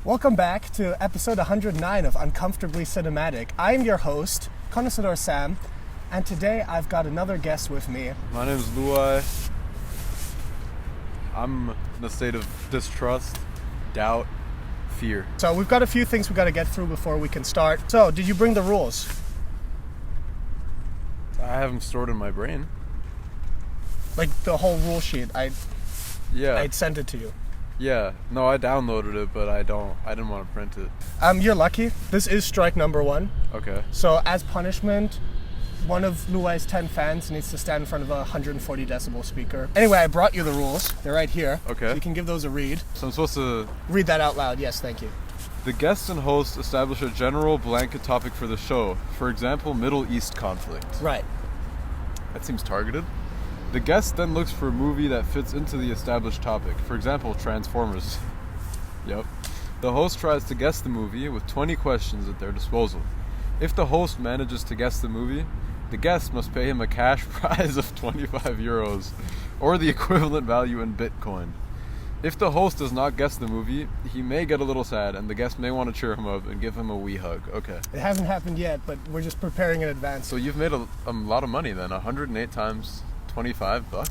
Welcome back to episode 109 of Uncomfortably Cinematic. I am your host, Connoisseur Sam, and today I've got another guest with me. My name is LUAY. I'm in a state of distrust, doubt, fear. So we've got a few things we've got to get through before we can start. So, did you bring the rules? I have them stored in my brain. Like the whole rule sheet, I'd sent it to you. Yeah. No, I downloaded it, but I didn't want to print it. You're lucky. This is strike number 1. Okay. So as punishment, one of LUAY's 10 fans needs to stand in front of a 140 decibel speaker. Anyway, I brought you the rules. They're right here. Okay. So you can give those a read. So I'm supposed to... Read that out loud. Yes, thank you. The guests and hosts establish a general blanket topic for the show. For example, Middle East conflict. Right. That seems targeted. The guest then looks for a movie that fits into the established topic. For example, Transformers. Yep. The host tries to guess the movie with 20 questions at their disposal. If the host manages to guess the movie, the guest must pay him a cash prize of 25 euros, or the equivalent value in Bitcoin. If the host does not guess the movie, he may get a little sad, and the guest may want to cheer him up and give him a wee hug. Okay. It hasn't happened yet, but we're just preparing in advance. So you've made a lot of money then. 108 times $25.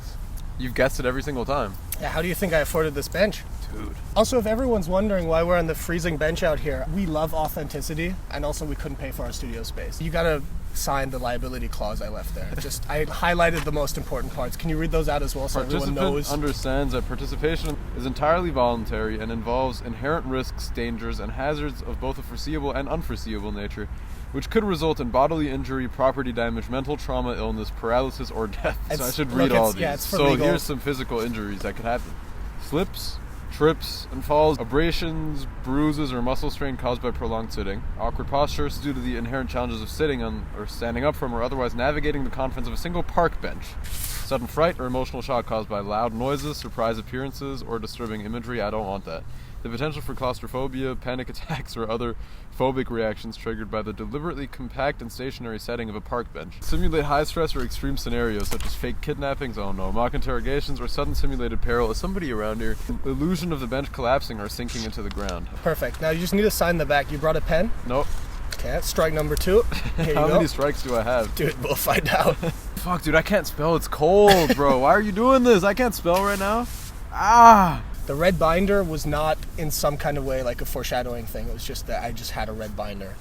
You've guessed it every single time. Yeah, how do you think I afforded this bench? Dude. Also, if everyone's wondering why we're on the freezing bench out here, we love authenticity, and also we couldn't pay for our studio space. You gotta sign the liability clause I left there. I highlighted the most important parts. Can you read those out as well so everyone knows? Participant understands that participation is entirely voluntary and involves inherent risks, dangers, and hazards of both a foreseeable and unforeseeable nature, which could result in bodily injury, property damage, mental trauma, illness, paralysis, or death. So I should read all these. Yeah, it's for so legal. Here's some physical injuries that could happen. Slips, trips and falls, abrasions, bruises, or muscle strain caused by prolonged sitting, awkward postures due to the inherent challenges of sitting on or standing up from or otherwise navigating the confines of a single park bench, sudden fright or emotional shock caused by loud noises, surprise appearances, or disturbing imagery. I don't want that. The potential for claustrophobia, panic attacks, or other phobic reactions triggered by the deliberately compact and stationary setting of a park bench. Simulate high stress or extreme scenarios such as fake kidnappings, mock interrogations, or sudden simulated peril. Is somebody around here? Illusion of the bench collapsing or sinking into the ground. Perfect. Now you just need to sign the back. You brought a pen? Nope. Okay, that's strike number 2. Here you How go. many strikes do I have? Dude, we'll find out. Fuck, dude, I can't spell. It's cold, bro. Why are you doing this? I can't spell right now. Ah! The red binder was not in some kind of way like a foreshadowing thing. It was just that I just had a red binder.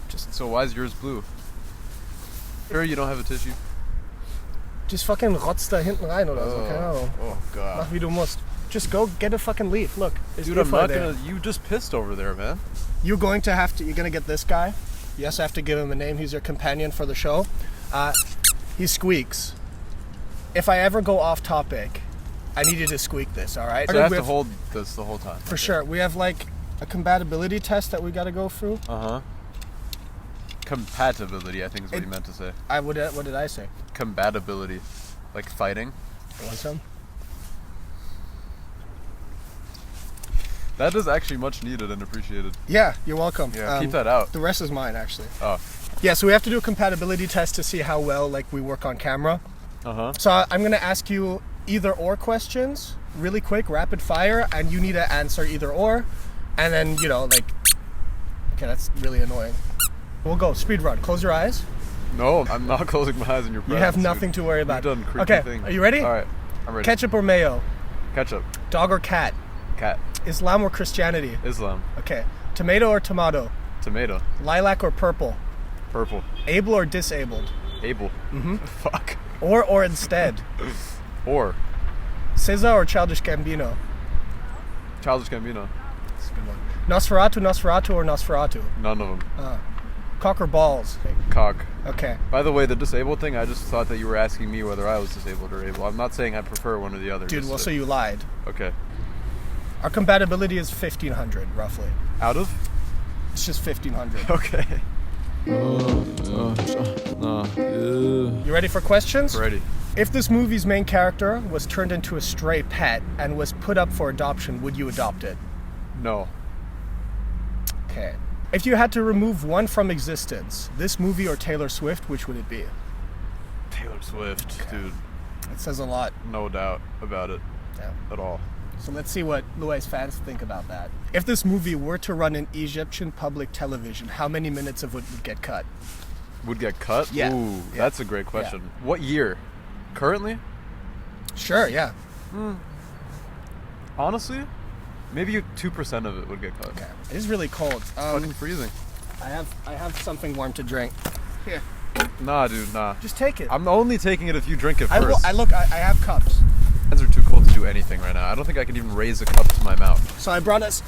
So why is yours blue? Sure you don't have a tissue? Just fucking rotz da hinten rein oder so. Keine Ahnung. Oh, God. Mach wie du musst. Just go get a fucking leaf. Look. Dude, I'm not gonna... You just pissed over there, man. You're gonna get this guy. You also have to give him a name. He's your companion for the show. He squeaks. If I ever go off topic, I need you to squeak this, alright? So I have to hold this the whole time. For sure. We have like a compatibility test that we gotta go through. Uh-huh. Compatibility, I think is what you meant to say. What did I say? Compatibility. Like fighting. You want some? That is actually much needed and appreciated. Yeah, you're welcome. Yeah, keep that out. The rest is mine, actually. Oh. Yeah, so we have to do a compatibility test to see how well we work on camera. Uh-huh. So I'm gonna ask you either or questions, really quick, rapid fire, and you need to answer either or, and then, okay, that's really annoying. We'll go, speed run, close your eyes. No, I'm not closing my eyes in your presence. You have nothing to worry about. You've done creepy things. Are you ready? Alright, I'm ready. Ketchup or mayo? Ketchup. Dog or cat? Cat. Islam or Christianity? Islam. Okay. Tomato or tomato? Tomato. Lilac or purple? Purple. Able or disabled? Able. Mm-hmm. Fuck. Or instead? Or. SZA or Childish Gambino? Childish Gambino. That's a good one. Nosferatu or Nosferatu? None of them. Cock or balls? Cock. Okay. By the way, the disabled thing, I just thought that you were asking me whether I was disabled or able. I'm not saying I prefer one or the other. Dude, so you lied. Okay. Our compatibility is 1,500, roughly. Out of? It's just 1,500. Okay. You ready for questions? Ready. If this movie's main character was turned into a stray pet and was put up for adoption, would you adopt it? No. Okay. If you had to remove one from existence, this movie or Taylor Swift, which would it be? Taylor Swift, dude. It says a lot. No doubt about it. Yeah. At all. So let's see what LUAY's fans think about that. If this movie were to run in Egyptian public television, how many minutes of it would get cut? Would get cut? Yeah. Ooh, Yeah. that's a great question. What year? Currently? Sure, yeah. Honestly, maybe 2% of it would get cut. Okay. It is really cold. Fucking freezing. I have something warm to drink. Here. Nah, dude, nah. Just take it. I'm only taking it if you drink it I first. have cups. Hands are too cold to do anything right now. I don't think I can even raise a cup to my mouth. So I brought us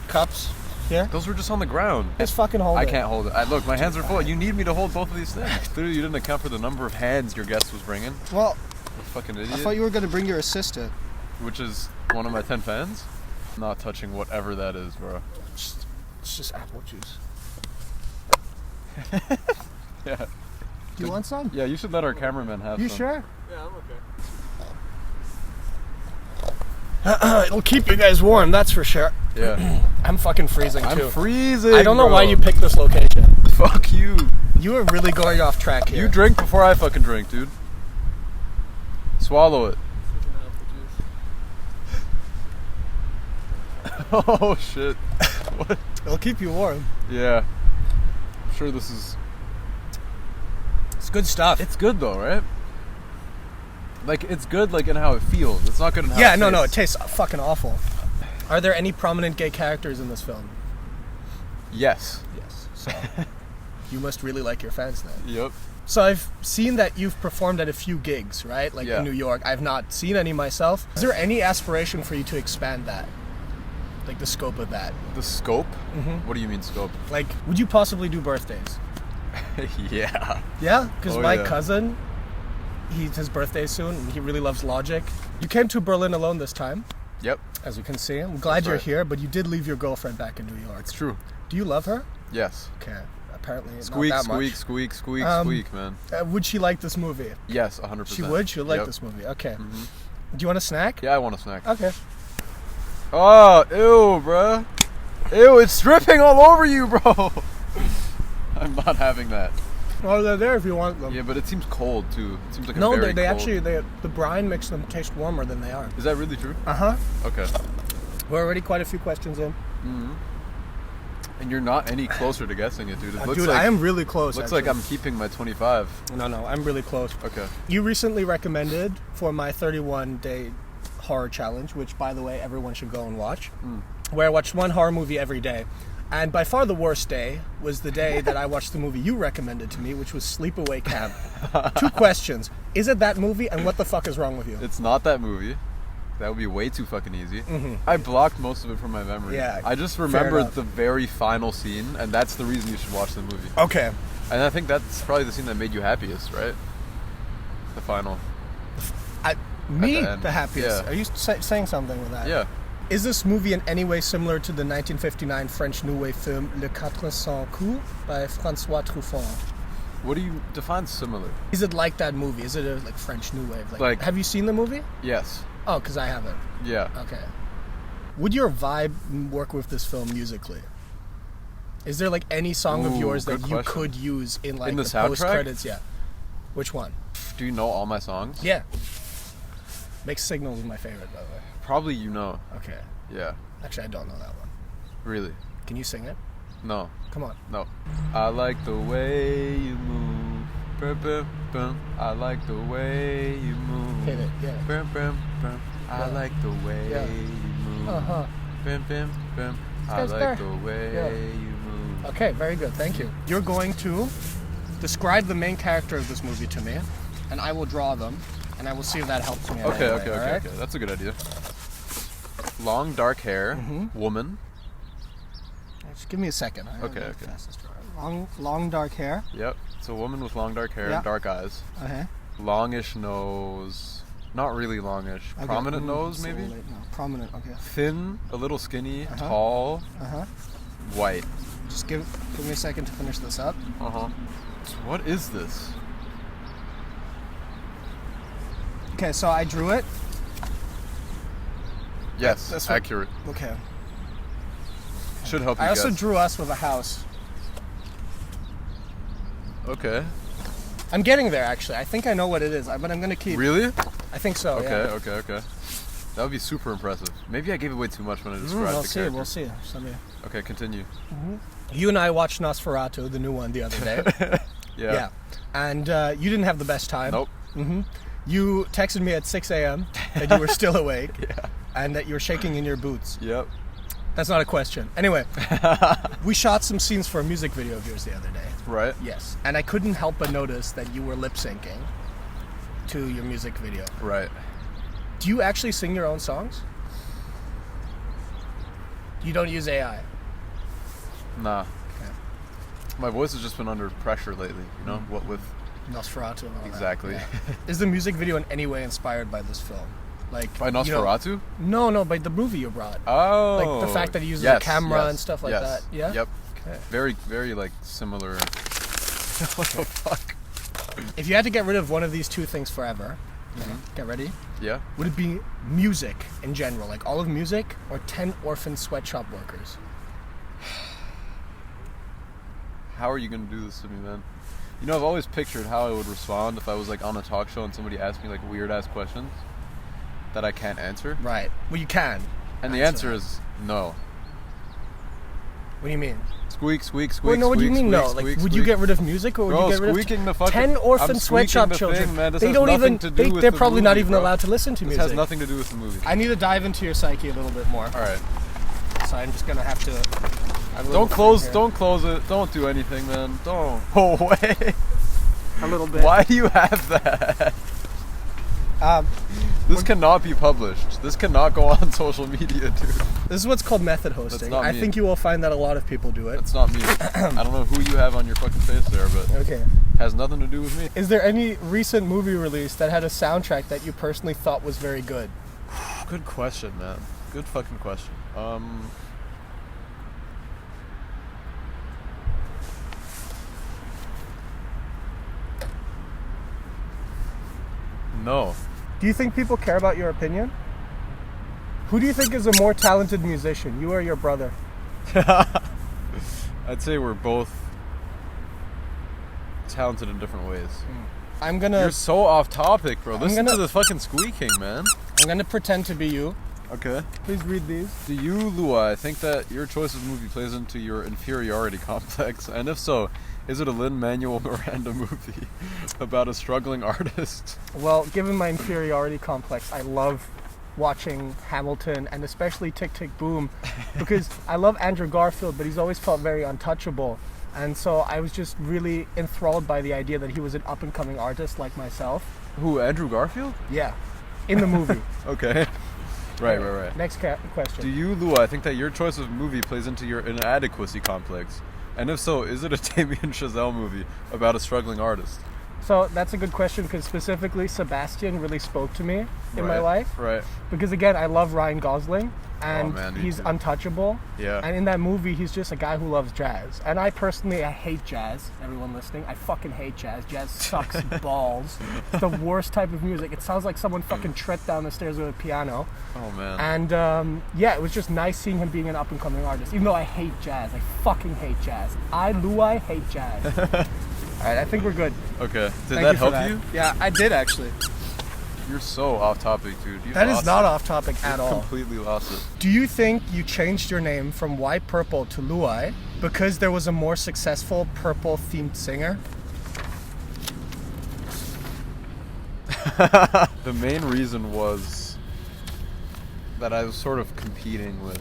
cups here. Those were just on the ground. Just fucking hold it. I can't hold it. Look, my hands are full. You need me to hold both of these things. Clearly, you didn't account for the number of hands your guest was bringing. Well, You fucking idiot. I thought you were going to bring your assistant. Which is one of my 10 fans. Not touching whatever that is, bro. It's just apple juice. Yeah. Do you want some? Yeah, you should let our cameraman have You some. sure? Yeah, I'm okay. It'll keep you guys warm, that's for sure. Yeah. I'm fucking freezing too. I'm freezing. I don't know bro. why you picked this location. Fuck you. You are really going off track here. You drink before I fucking drink, dude. Swallow it. Oh shit. What? It'll keep you warm. Yeah. I'm sure this is. It's good stuff. It's good though, right? Like it's good, like in how it feels. It's not good in how. Yeah, it no, tastes. it tastes fucking awful. Are there any prominent gay characters in this film? Yes. Yes. So you must really like your fans then. Yep. So I've seen that you've performed at a few gigs, right? Like Yeah. in New York. I've not seen any myself. Is there any aspiration for you to expand that? Like the scope of that? The scope? Mhm. What do you mean scope? Like, would you possibly do birthdays? Yeah. Yeah? Because Oh, my yeah. cousin, his birthday soon, and he really loves Logic. You came to Berlin alone this time, Yep. as you can see. I'm glad That's you're right. here, but you did leave your girlfriend back in New York. It's true. Do you love her? Yes. Okay. Apparently Squeak, not that squeak, much. squeak, squeak, Um, squeak, man. Would she like this movie? Yes, 100%. She would? She would like Yep. this movie. Okay. Mhm. Do you want a snack? Yeah, I want a snack. Okay. Oh, ew, bruh. Ew, it's dripping all over you, bro. I'm not having that. Oh, they're there if you want them. Yeah, but it seems cold too. It seems like No, a very they cold. actually, the brine makes them taste warmer than they are. Is that really true? Uh-huh. Okay. We're already quite a few questions in. And you're not any closer to guessing it, dude. It looks Dude, like I am really close. looks actually. like I'm keeping my 25. No, I'm really close. Okay. You recently recommended for my 31-day horror challenge, which, by the way, everyone should go and watch, where I watched one horror movie every day. And by far the worst day was the day that I watched the movie you recommended to me, which was Sleepaway Camp. 2 questions. Is it that movie, and what the fuck is wrong with you? It's not that movie. That would be way too fucking easy. I blocked most of it from my memory. Yeah, I just fair remembered enough. the very final scene, and that's the reason you should watch the movie. Okay. And I think that's probably the scene that made you happiest, right? The final. Me, the end. the happiest. Yeah. Are you saying something with that? Yeah. Is this movie in any way similar to the 1959 French New Wave film Le 400 Coups by François Truffaut? What do you define similar? Is it like that movie? Is it a like French New Wave? Like- have you seen the movie? Yes. Oh, because I haven't. Yeah. Okay. Would your vibe work with this film musically? Is there like any song of Ooh, yours that good you question. could use in like In the the soundtrack? post credits? Yeah. Which one? Do you know all my songs? Yeah. Mixed Signals is my favorite, by the way. Probably you know. Okay. Yeah. Actually, I don't know that one. Really? Can you sing it? No. Come on. No. I like the way you move. Bum, bum, bum. I like the way you move. Hit it, yeah. Bum, bum, bum. I Yeah. like the way Yeah. you move. Uh-huh. Bum, bum, bum. I guy's like there. the way Yeah. you move. Okay, very good. Thank you. You're going to describe the main character of this movie to me, and I will draw them, and I will see if that helps me. in Okay, any way, okay, all okay, right? okay. That's a good idea. Long dark hair, Mm-hmm. woman. Just give me a second. Okay, okay. Long dark hair. Yep. It's a woman with long dark hair Yeah. and dark eyes. Okay. Longish nose. Not really longish. Okay. Prominent Mm, nose, so maybe? late. No, prominent. Okay. Thin, a little skinny, Uh-huh. tall, Uh-huh. white. Just give me a second to finish this up. Uh-huh. What is this? Okay, so I drew it. Yes, that's what- accurate. Okay. Should help you I also guess. drew us with a house. Okay. I'm getting there, actually. I think I know what it is, but I'm gonna keep. Really? I think so. Okay, Yeah. okay, okay. That would be super impressive. Maybe I gave away too much when I described the character. We'll see. Okay, continue. You and I watched Nosferatu, the new one, the other day. Yeah. And you didn't have the best time. Nope. You texted me at 6 a.m. that you were still awake. Yeah. And that you were shaking in your boots. Yep. That's not a question. Anyway, we shot some scenes for a music video of yours the other day. Right. Yes. And I couldn't help but notice that you were lip syncing to your music video. Right. Do you actually sing your own songs? You don't use AI? Nah. Okay. My voice has just been under pressure lately, you know? What with... Nosferatu and all Exactly. that. Yeah. Is the music video in any way inspired by this film? Like By Nosferatu? No, by the movie you brought. Oh. Like the fact that he uses a camera and stuff like that. Yeah? Yep. Okay. Very, very, like, similar... What the fuck? If you had to get rid of one of these two things forever, get ready? Yeah? Would it be music in general, like all of music, or 10 orphan sweatshop workers? How are you going to do this to me, man? You know, I've always pictured how I would respond if I was, like, on a talk show and somebody asked me, like, weird-ass questions that I can't answer. Right. Well, you can. And the answer is no. What do you mean? Squeak, squeak, squeak, Wait, no, what do you squeak, mean squeak, no? squeak, Like, would squeak. you get rid of music, or would Bro, you get rid of squeaking the fucking... 10 orphan I'm sweatshop squeaking the children? thing, man. This They has don't nothing even... to do with They're the probably not movie, even bro. allowed to listen to This music. has nothing to do with the movie. I need to dive into your psyche a little bit more. All right. So I'm just gonna have to... Don't close it. Don't do anything, man. Don't. Oh, wait. A little bit. Why do you have that? This cannot be published. This cannot go on social media, dude. This is what's called method hosting. That's not I me. think you will find that a lot of people do it. That's not me. I don't know who you have on your fucking face there, but Okay. has nothing to do with me. Is there any recent movie release that had a soundtrack that you personally thought was very good? Good question, man. Good fucking question. No. Do you think people care about your opinion? Who do you think is a more talented musician, you or your brother? I'd say we're both talented in different ways. You're so off topic, bro. Listen to the fucking squeaking, man. I'm gonna pretend to be you. Okay. Please read these. Do you, LUAY, think that your choice of movie plays into your inferiority complex? And if so, is it a Lin-Manuel Miranda movie about a struggling artist? Well, given my inferiority complex, I love watching Hamilton and especially Tick, Tick, Boom because I love Andrew Garfield, but he's always felt very untouchable. And so I was just really enthralled by the idea that he was an up-and-coming artist like myself. Who, Andrew Garfield? Yeah, in the movie. Okay. Right. Next question. Do you, LUAY, think that your choice of movie plays into your inadequacy complex? And if so, is it a Damien Chazelle movie about a struggling artist? So that's a good question because specifically Sebastian really spoke to me in my life. Right. Because again, I love Ryan Gosling and he's untouchable. Yeah. And in that movie, he's just a guy who loves jazz. And I personally, I hate jazz. Everyone listening, I fucking hate jazz. Jazz sucks balls. It's the worst type of music. It sounds like someone fucking tripped down the stairs with a piano. Oh man. And yeah, it was just nice seeing him being an up and coming artist. Even though I hate jazz, I fucking hate jazz. LUAY hate jazz. All right, I think we're good. Okay. Did Thank that you for help you? Yeah, I did actually. You're so off topic, dude. That is not off topic at all. Completely lost it. Do you think you changed your name from White Purple to LUAY because there was a more successful purple themed singer? The main reason was that I was sort of competing with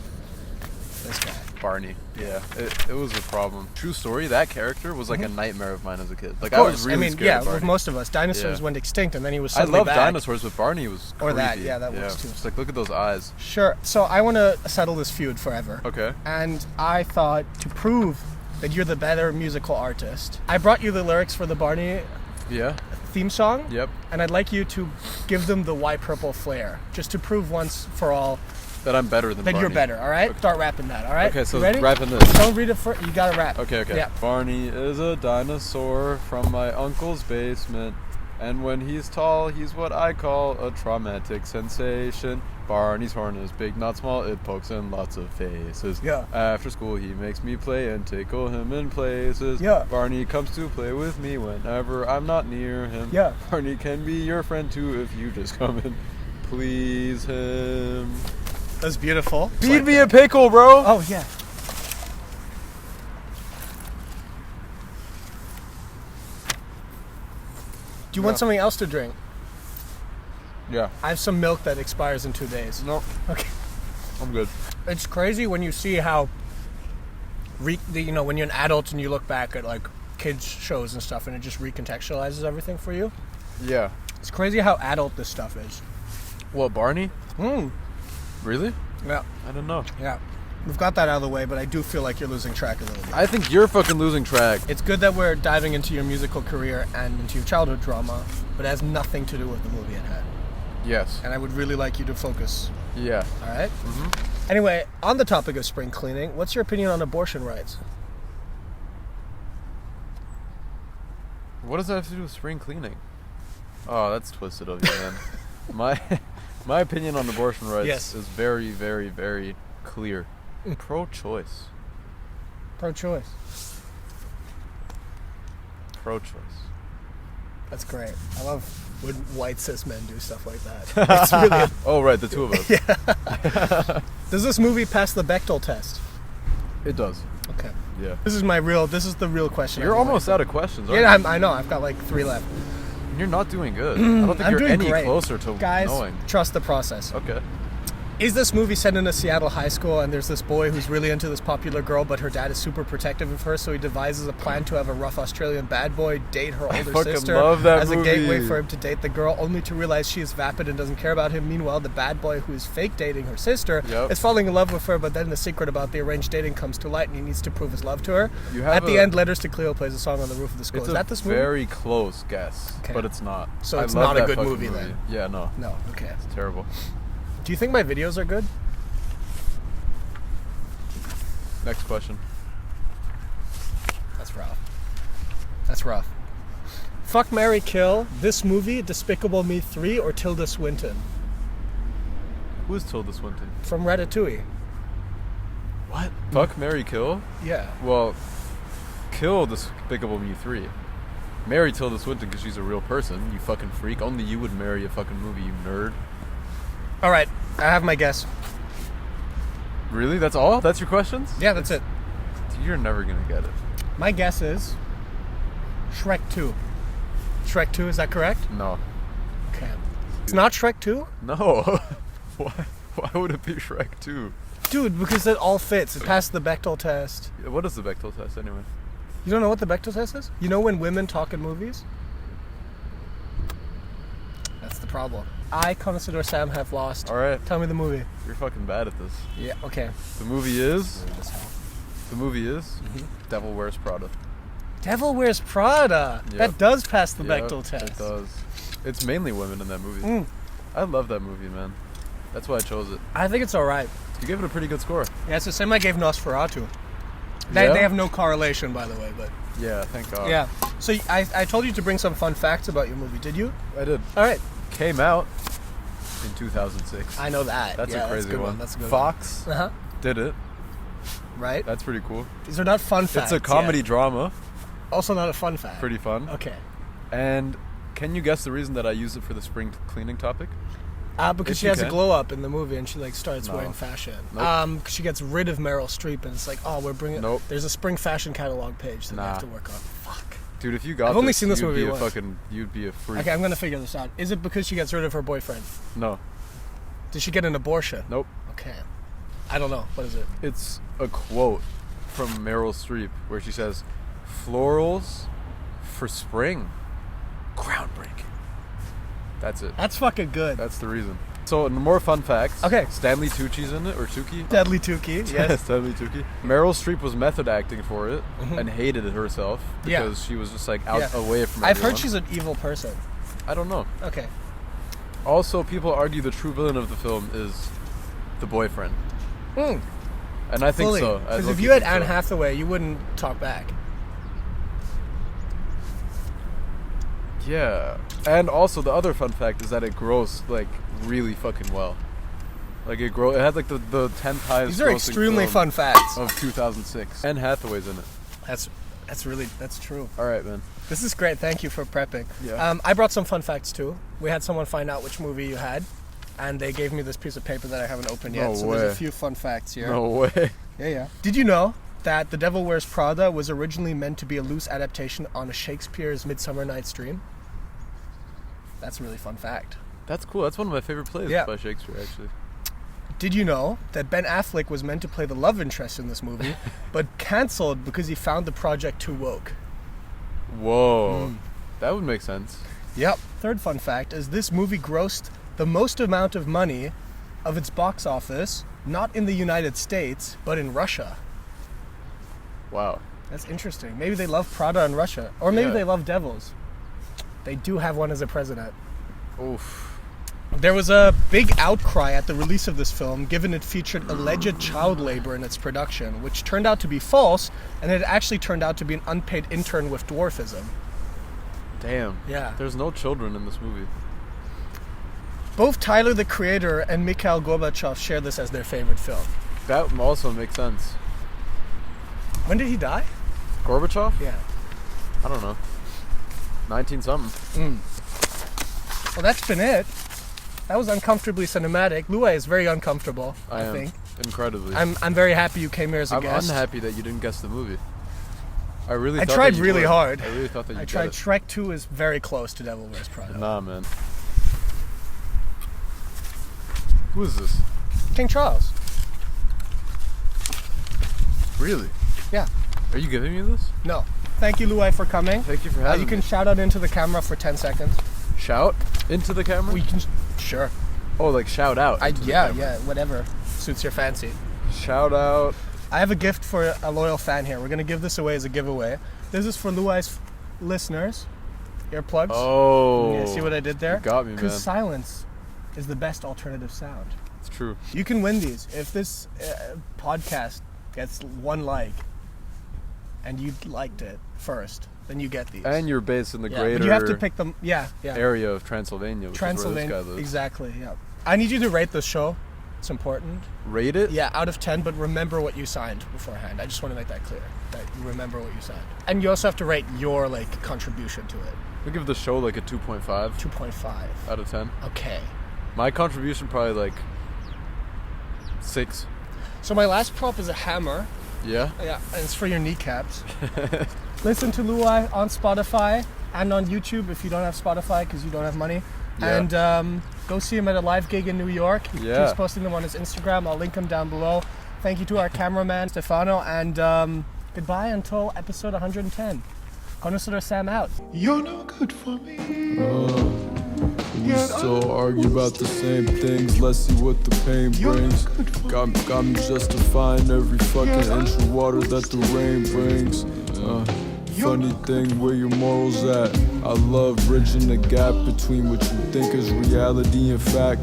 This guy. Barney. Yeah, it was a problem. True story, that character was like a nightmare of mine as a kid. Like Of course. I was really scared yeah, of Barney. with most of us. Dinosaurs went extinct and then he was I suddenly love back. dinosaurs, but Barney was creepy. Or that, yeah, that works too. Just like, look at those eyes. Sure. So I want to settle this feud forever. Okay. And I thought to prove that you're the better musical artist, I brought you the lyrics for the Barney Yeah. theme song. Yep. And I'd like you to give them the White Purple flair, just to prove once for all That I'm better than that Barney. you're better, all right? Okay. Start rapping that, all right? Okay, so you ready? rapping this. Don't read it first. You gotta rap. Okay. Yeah. Barney is a dinosaur from my uncle's basement. And when he's tall, he's what I call a traumatic sensation. Barney's horn is big, not small, it pokes in lots of faces. Yeah. After school, he makes me play and tickle him in places. Yeah. Barney comes to play with me whenever I'm not near him. Yeah. Barney can be your friend too if you just come and please him. That's beautiful. Feed me a pickle, bro. Oh, yeah. Do you want something else to drink? Yeah. I have some milk that expires in 2 days. No. Okay. I'm good. It's crazy when you see how, when you're an adult and you look back at like kids shows and stuff, and it just recontextualizes everything for you. Yeah. It's crazy how adult this stuff is. What, Barney? Really? Yeah. I don't know. Yeah. We've got that out of the way, but I do feel like you're losing track a little bit. I think you're fucking losing track. It's good that we're diving into your musical career and into your childhood drama, but it has nothing to do with the movie at hand. Yes. And I would really like you to focus. Yeah. All right? Mm-hmm. Anyway, on the topic of spring cleaning, what's your opinion on abortion rights? What does that have to do with spring cleaning? Oh, that's twisted of you, man. My opinion on abortion rights is very, very, very clear. Pro-choice. Pro-choice. Pro-choice. That's great. I love when white cis men do stuff like that. It's really oh, right, the two of us. Yeah. Does this movie pass the Bechdel test? It does. Okay. Yeah. This is the real question. You're almost out of questions, aren't yeah, you? I know. I've got like 3 left. You're not doing good. I don't think I'm you're doing any great. closer to Guys, knowing. trust the process. Okay. Is this movie set in a Seattle high school, and there's this boy who's really into this popular girl, but her dad is super protective of her, so he devises a plan to have a rough Australian bad boy date her older sister love that as movie. a gateway for him to date the girl, only to realize she is vapid and doesn't care about him. Meanwhile, the bad boy who is fake dating her sister is falling in love with her, but then the secret about the arranged dating comes to light, and he needs to prove his love to her. At the end, Letters to Cleo plays a song on the roof of the school. Is that this movie? Very close guess, but it's not. So it's I love not a that good fucking movie then? Yeah, no. No, okay. It's terrible. Do you think my videos are good? Next question. That's rough. That's rough. Fuck, marry, kill. This movie, Despicable Me 3, or Tilda Swinton? Who is Tilda Swinton? From Ratatouille. What? Fuck, marry, kill? Yeah. Well, kill Despicable Me 3. Marry Tilda Swinton because she's a real person, you fucking freak. Only you would marry a fucking movie, you nerd. Alright, I have my guess. Really? That's all? That's your questions? Yeah, that's it. You're never gonna get it. My guess is Shrek 2. Shrek 2, is that correct? No. Okay. It's not Shrek 2? No. Why would it be Shrek 2? Dude, because it all fits. It passed the Bechdel test. What is the Bechdel test anyway? You don't know what the Bechdel test is? You know when women talk in movies? That's the problem. I, Connoisseur Sam, have lost. Alright. Tell me the movie. You're fucking bad at this. Yeah, okay. The movie is... Devil Wears Prada. Devil Wears Prada. Yep. That does pass the Yep, Bechdel test. It does. It's mainly women in that movie. I love that movie, man. That's why I chose it. I think it's alright. You gave it a pretty good score. Yeah, it's the same I gave Nosferatu. They have no correlation, by the way, but... Yeah, thank God. Yeah. So I told you to bring some fun facts about your movie, did you? I did. Alright. Came out in 2006. I know that. That's a crazy one. That's a good Fox did it. Right? That's pretty cool. These are not fun facts. It's a comedy drama. Also not a fun fact. Pretty fun. Okay. And can you guess the reason that I used it for the spring cleaning topic? Because she has a glow up in the movie and she like starts wearing fashion. Nope. She gets rid of Meryl Streep and it's like, oh, we're bringing. Nope. There's a spring fashion catalog page that we have to work on. Fuck. Dude, if you got I've only seen this movie you'd be once. you'd be a freak. Okay, I'm gonna figure this out. Is it because she gets rid of her boyfriend? No. Did she get an abortion? Nope. Okay. I don't know. What is it? It's a quote from Meryl Streep where she says, "Florals for spring, groundbreaking." That's it. That's fucking good. That's the reason. So, more fun facts. Okay. Stanley Tucci's in it, or Tucci? Deadly Tukey, yes. Stanley Tucci. Meryl Streep was method acting for it and hated it herself because she was just like out away from everyone. I've heard she's an evil person. I don't know. Okay. Also, people argue the true villain of the film is the boyfriend. And I think so. Because if you had Anne Hathaway, you wouldn't talk back. Yeah. And also, the other fun fact is that it grossed, like, really fucking well. Like, it had, like, the 10th highest These are grossing extremely film fun facts. of 2006. Anne Hathaway's in it. That's true. All right, man. This is great. Thank you for prepping. Yeah. I brought some fun facts, too. We had someone find out which movie you had. and they gave me this piece of paper that I haven't opened yet. No so way. there's a few fun facts here. No way. Yeah. Did you know that The Devil Wears Prada was originally meant to be a loose adaptation on a Shakespeare's Midsummer Night's Dream? That's a really fun fact. That's cool. That's one of my favorite plays by Shakespeare, actually. Did you know that Ben Affleck was meant to play the love interest in this movie, but cancelled because he found the project too woke? Whoa. That would make sense. Yep. Third fun fact is this movie grossed the most amount of money of its box office, not in the United States, but in Russia. Wow. That's interesting. Maybe they love Prada in Russia. Or maybe they love devils. They do have one as a president. Oof. There was a big outcry at the release of this film, given it featured alleged child labor in its production, which turned out to be false, and it actually turned out to be an unpaid intern with dwarfism. Damn. Yeah. There's no children in this movie. Both Tyler, the creator, and Mikhail Gorbachev share this as their favorite film. That also makes sense. When did he die? Gorbachev? Yeah. I don't know. 19-something. Well, that's been it. That was Uncomfortably Cinematic. LUAY is very uncomfortable, I think. Incredibly. I'm very happy you came here as a guest. I'm unhappy that you didn't guess the movie. I tried that you really would. hard. I really thought that you I tried. it. Shrek 2 is very close to Devil Wears Prada. Nah, man. Who is this? King Charles. Really? Yeah. Are you giving me this? No. Thank you, LUAY, for coming. Thank you for having You can me. shout out into the camera for 10 seconds. Shout into the camera? We can. Sure. Oh, like shout out. Yeah, whatever suits your fancy. Shout out. I have a gift for a loyal fan here. We're going to give this away as a giveaway. This is for LUAY's listeners. Earplugs. Oh. Yeah, see what I did there? You got me, man. Because silence is the best alternative sound. It's true. You can win these. If this podcast gets 1 like and you liked it first, then you get these. And you're based in the greater but you have to pick them. area of Transylvania, which is where this guy lives. Exactly, yeah. I need you to rate this show. It's important. Rate it? Yeah, out of 10, but remember what you signed beforehand. I just want to make that clear, that you remember what you signed. And you also have to rate your, contribution to it. We give the show, a 2.5. 2.5. Out of 10. Okay. My contribution, probably, 6. So my last prop is a hammer. Yeah? Yeah, and it's for your kneecaps. Listen to LUAY on Spotify and on YouTube if you don't have Spotify because you don't have money. Yeah. And go see him at a live gig in New York. He Yeah. keeps posting them on his Instagram. I'll link him down below. Thank you to our cameraman, Stefano. And goodbye until episode 110. Connoisseur Sam out. You're no good for me. We still argue about the same things. Let's see what the pain brings. Got me justifying every fucking inch of water that the rain brings. Funny thing, where your morals at? I love bridging the gap between what you think is reality and fact.